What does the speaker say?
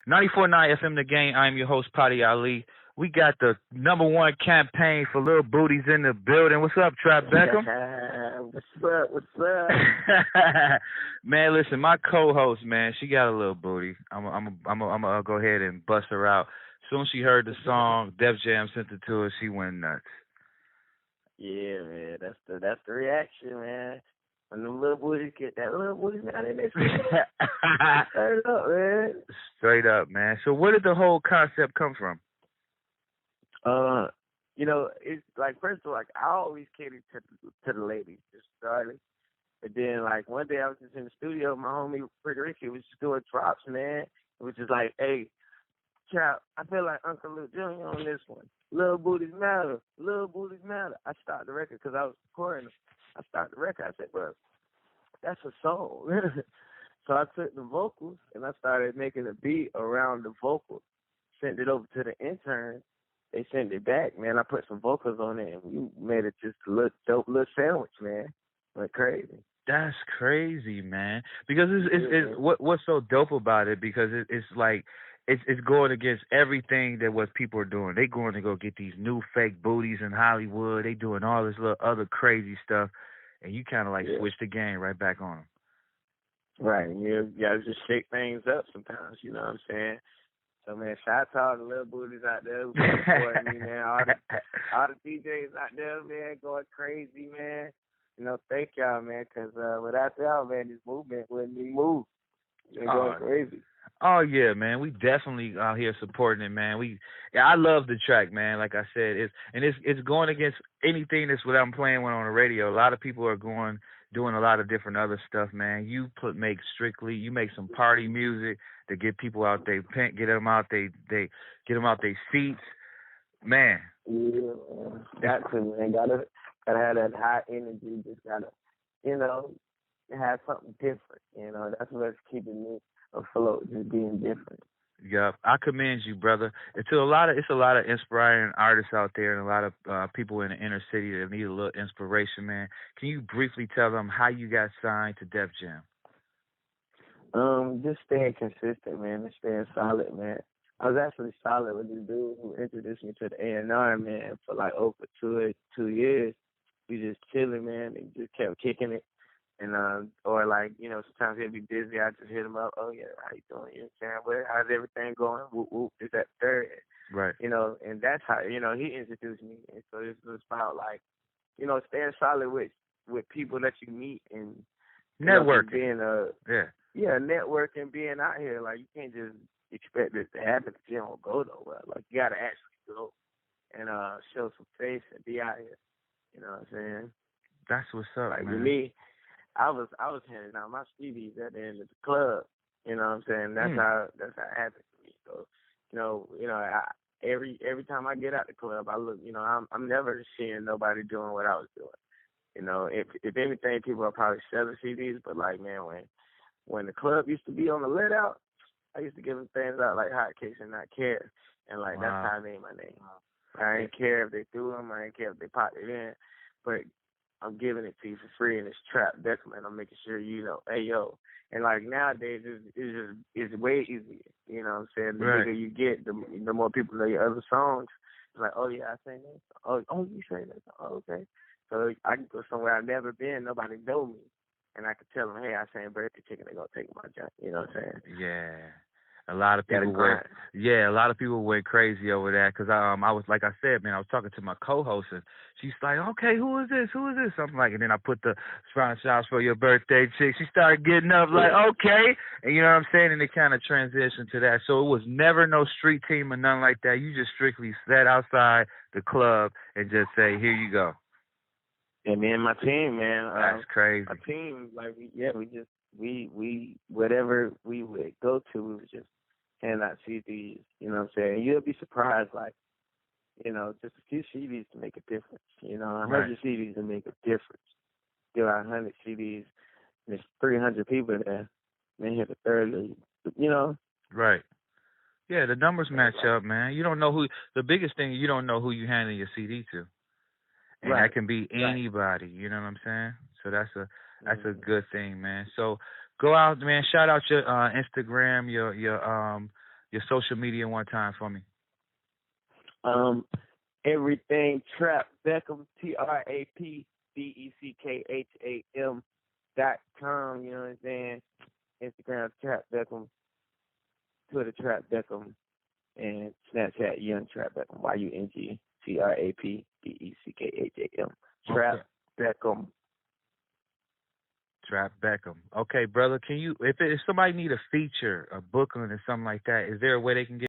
94.9 FM The Game. I'm your host, Poddy Ali. We got the #1 campaign for little booties in the building. What's up, Trap Beckham? What's up? What's up? Man, listen, my co-host, man, she got a little booty. I'm gonna go ahead and bust her out. Soon as she heard the song, Def Jam sent it to her. She went nuts. Yeah, man, that's the reaction, man. When the little booties get that little booty out in there, straight up, man. Straight up, man. So where did the whole concept come from? It's like, first of all, like, I always catered to the ladies, just started. But then, like, one day I was just in the studio, my homie Pretty Ricky was just doing drops, man. It was just like, hey, Chap, I feel like Uncle Luke Jr. on this one. Little booties matter. Little booties matter. I started the record because I was recording. I started the record. I said, bro, that's a song. So I took the vocals and I started making a beat around the vocals. Sent it over to the intern. They sent it back, man. I put some vocals on it and we made it just a little dope little sandwich, man. Went crazy. That's crazy, man. Because what's so dope about it? Because it's like it's going against everything that what people are doing. They going to go get these new fake booties in Hollywood. They doing all this little other crazy stuff, and you kind of like switch the game right back on them. Right. You gotta just shake things up sometimes. You know what I'm saying? So, man, shout out to all the little booties out there who supporting me, man. All the DJs out there, man, going crazy, man. Thank y'all, man, because without y'all, man, this movement wouldn't be moved. They're going crazy. Oh, yeah, man. We definitely out here supporting it, man. I love the track, man. Like I said, it's going against anything that's what I'm playing on the radio. A lot of people are doing a lot of different other stuff, man. You make some party music to get people out they get them out they get them out their seats, man. Yeah, got to, man. Gotta have that high energy. Just gotta, have something different. That's what's keeping me afloat, just being different. Yeah, I commend you, brother. It's a lot of inspiring artists out there, and a lot of people in the inner city that need a little inspiration, man. Can you briefly tell them how you got signed to Def Jam? Just staying consistent, man, and staying solid, man. I was actually solid with this dude who introduced me to the A&R, man, for like over 2 years. We just chilling, man, and just kept kicking it. And or like, sometimes he'll be busy. I just hit him up. Oh yeah, how you doing? You know what I'm saying? How's everything going? Whoop whoop. Is that third? Right. And that's how he introduced me. And so this was about like, staying solid with people that you meet and networking. Networking, being out here. Like, you can't just expect this to happen if you don't go nowhere. Like, you gotta actually go and show some face and be out here. You know what I'm saying? That's what's up, like, man. With me, I was handing out my CDs at the end of the club. You know what I'm saying? That's how it happened to me. So, every time I get out the club, I look. I'm never seeing nobody doing what I was doing. If anything, people are probably selling CDs. But like, man, when the club used to be on the let out, I used to give them things out like hotcakes and not care. And like, that's how I made my name. I didn't care if they threw them. I didn't care if they popped it in. But I'm giving it to you for free, and it's trap Beckham. I'm making sure hey, yo. And like, nowadays, it's way easier. You know what I'm saying? The bigger you get, the more people know your other songs. It's like, oh yeah, I sang that. Oh, you sang that. Oh, okay. So I can go somewhere I've never been. Nobody know me, and I can tell them, hey, I sang Birthday Chicken. They're gonna take my job. You know what I'm saying? Yeah. A lot of people went crazy over that because I was, like I said, man, I was talking to my co-host and she's like, okay, who is this? I'm like, and then I put the shots for your birthday chick. She started getting up like, okay, and you know what I'm saying, and it kind of transitioned to that. So it was never no street team or nothing like that. You just strictly sat outside the club and just say, here you go. And me and my team, man. That's crazy. My team, like, we whatever we would go to, we would just hand out CDs, you know what I'm saying? You'll be surprised, like, just a few CDs to make a difference. 100 CDs to make a difference. Give out 100 CDs, and there's 300 people there. Man, hit the third league, Right. Yeah, the numbers match up, man. You don't know the biggest thing, you don't know who you handing your CD to. And that can be anybody, you know what I'm saying? So that's a good thing, man. So go out, man. Shout out your Instagram, your your social media one time for me. Everything Trap Beckham, TrapBeckham.com. You know what I'm saying? Instagram Trap Beckham, Twitter Trap Beckham, and Snapchat Young Trap Beckham. YUNGTRAPBECKHAM. Trap Beckham. Trap Beckham. Okay, brother. Can you, if somebody need a feature, a booklet, or something like that, is there a way they can get